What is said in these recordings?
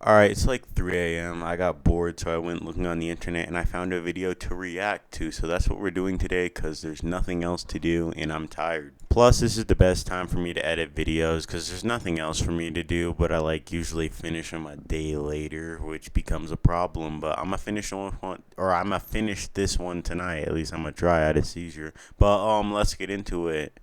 Alright, it's like 3 a.m. I got bored, so I went looking on the internet and I found a video to react to. So that's what we're doing today because there's nothing else to do and I'm tired. Plus, this is the best time for me to edit videos because there's nothing else for me to do, but I like usually finish them a day later, which becomes a problem. But I'm gonna finish one, or I'm gonna finish this one tonight. At least I'm gonna try out a seizure. But let's get into it.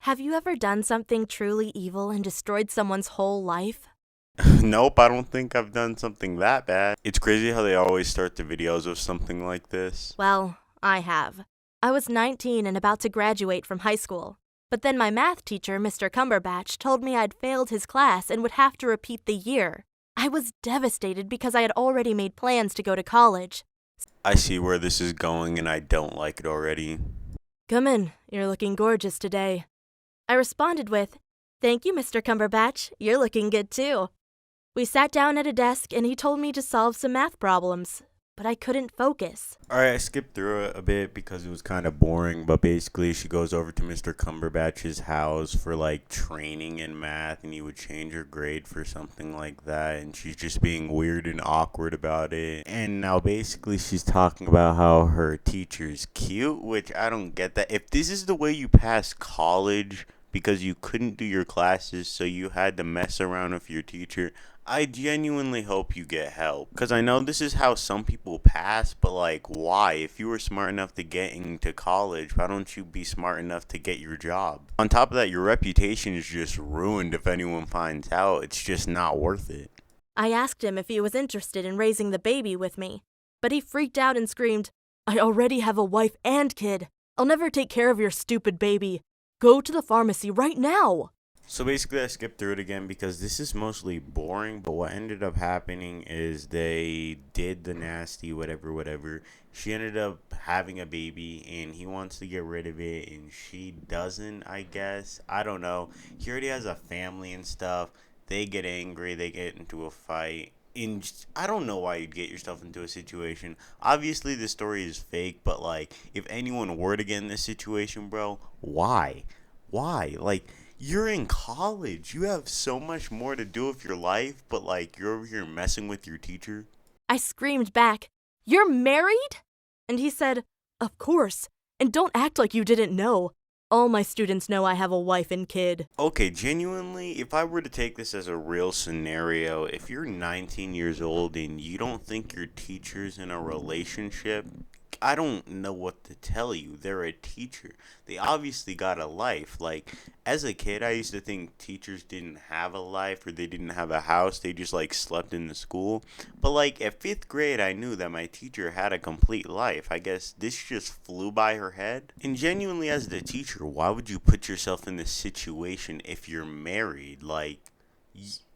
Have you ever done something truly evil and destroyed someone's whole life? Nope, I don't think I've done something that bad. It's crazy how they always start the videos with something like this. Well, I have. I was 19 and about to graduate from high school. But then my math teacher, Mr. Cumberbatch, told me I'd failed his class and would have to repeat the year. I was devastated because I had already made plans to go to college. I see where this is going and I don't like it already. Come in, you're looking gorgeous today. I responded with, "Thank you, Mr. Cumberbatch, you're looking good too." We sat down at a desk and he told me to solve some math problems, but I couldn't focus. Alright, I skipped through it a bit because it was kind of boring, but basically she goes over to Mr. Cumberbatch's house for like training in math and he would change her grade for something like that and she's just being weird and awkward about it. And now basically she's talking about how her teacher's cute, which I don't get that. If this is the way you pass college because you couldn't do your classes so you had to mess around with your teacher, I genuinely hope you get help. Because I know this is how some people pass, but like, why? If you were smart enough to get into college, why don't you be smart enough to get your job? On top of that, your reputation is just ruined if anyone finds out. It's just not worth it. I asked him if he was interested in raising the baby with me, but he freaked out and screamed, "I already have a wife and kid. I'll never take care of your stupid baby. Go to the pharmacy right now." So basically, I skipped through it again because this is mostly boring. But what ended up happening is they did the nasty, whatever, whatever. She ended up having a baby and he wants to get rid of it and she doesn't, I guess. I don't know. He already has a family and stuff. They get angry, they get into a fight. And I don't know why you'd get yourself into a situation. Obviously, the story is fake, but like, if anyone were to get in this situation, bro, why? Why? Like, you're in college. You have so much more to do with your life, but like you're over here messing with your teacher. I screamed back, "You're married?" And he said, "Of course. And don't act like you didn't know. All my students know I have a wife and kid." Okay, genuinely, if I were to take this as a real scenario, if you're 19 years old and you don't think your teacher's in a relationship, I don't know what to tell you. They're a teacher. They obviously got a life. Like, as a kid, I used to think teachers didn't have a life or they didn't have a house. They just, like, slept in the school. But, like, at fifth grade, I knew that my teacher had a complete life. I guess this just flew by her head. And genuinely, as the teacher, why would you put yourself in this situation if you're married? Like,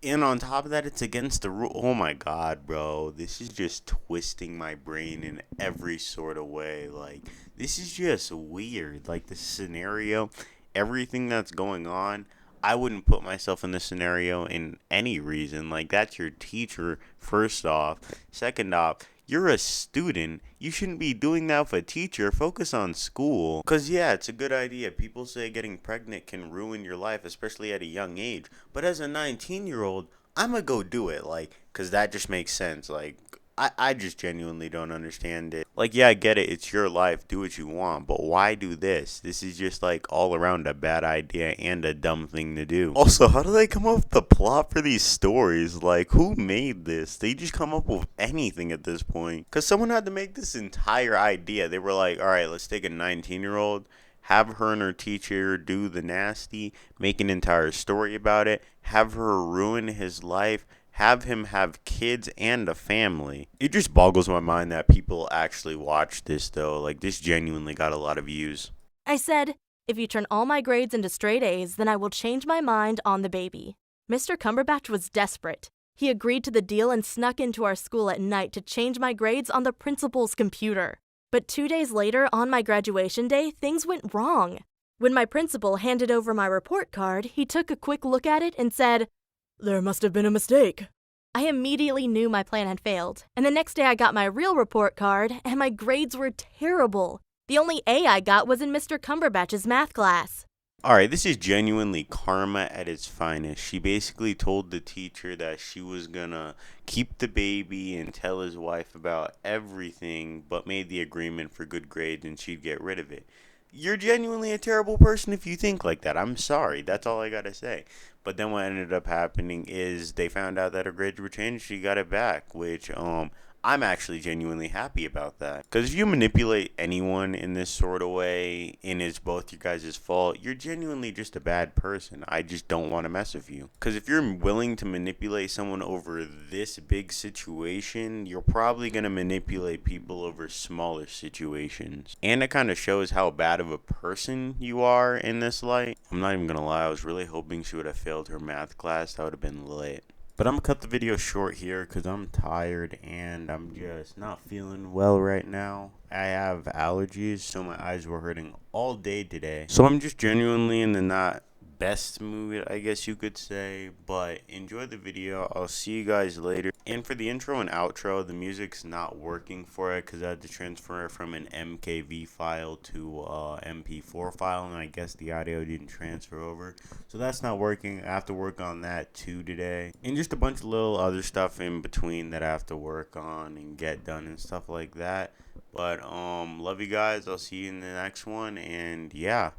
and on top of that, it's against the rule. Oh my god, bro. This is just twisting my brain in every sort of way. Like, this is just weird. Like, the scenario, everything that's going on, I wouldn't put myself in this scenario in any reason. Like, that's your teacher, first off. Second off, you're a student. You shouldn't be doing that with a teacher. Focus on school. Because, yeah, it's a good idea. People say getting pregnant can ruin your life, especially at a young age. But as a 19-year-old, I'm going to go do it. Like, because that just makes sense. Like, I just genuinely don't understand it. Like, yeah, I get it. It's your life. Do what you want. But why do this? This is just, like, all around a bad idea and a dumb thing to do. Also, how do they come up with the plot for these stories? Like, who made this? They just come up with anything at this point. Because someone had to make this entire idea. They were like, all right, let's take a 19-year-old, have her and her teacher do the nasty, make an entire story about it, have her ruin his life, have him have kids and a family. It just boggles my mind that people actually watch this, though. Like, this genuinely got a lot of views. I said, "If you turn all my grades into straight A's, then I will change my mind on the baby." Mr. Cumberbatch was desperate. He agreed to the deal and snuck into our school at night to change my grades on the principal's computer. But 2 days later, on my graduation day, things went wrong. When my principal handed over my report card, he took a quick look at it and said, "There must have been a mistake." I immediately knew my plan had failed, and the next day I got my real report card, and my grades were terrible. The only A I got was in Mr. Cumberbatch's math class. Alright, this is genuinely karma at its finest. She basically told the teacher that she was gonna keep the baby and tell his wife about everything, but made the agreement for good grades and she'd get rid of it. You're genuinely a terrible person if you think like that. I'm sorry. That's all I gotta say. But then what ended up happening is they found out that her grades were changed. She got it back, which I'm actually genuinely happy about that. Because if you manipulate anyone in this sort of way, and it's both your guys' fault, you're genuinely just a bad person. I just don't want to mess with you. Because if you're willing to manipulate someone over this big situation, you're probably going to manipulate people over smaller situations. And it kind of shows how bad of a person you are in this light. I'm not even going to lie, I was really hoping she would have failed her math class. That would have been lit. But I'm gonna cut the video short here because I'm tired and I'm just not feeling well right now. I have allergies, so my eyes were hurting all day today. So I'm just genuinely in the not best mood, I guess you could say. But enjoy the video. I'll see you guys later. And for the intro and outro, the music's not working for it because I had to transfer it from an MKV file to MP4 file, and I guess the audio didn't transfer over. So that's not working. I have to work on that too today. And just a bunch of little other stuff in between that I have to work on and get done and stuff like that. But love you guys. I'll see you in the next one, and yeah.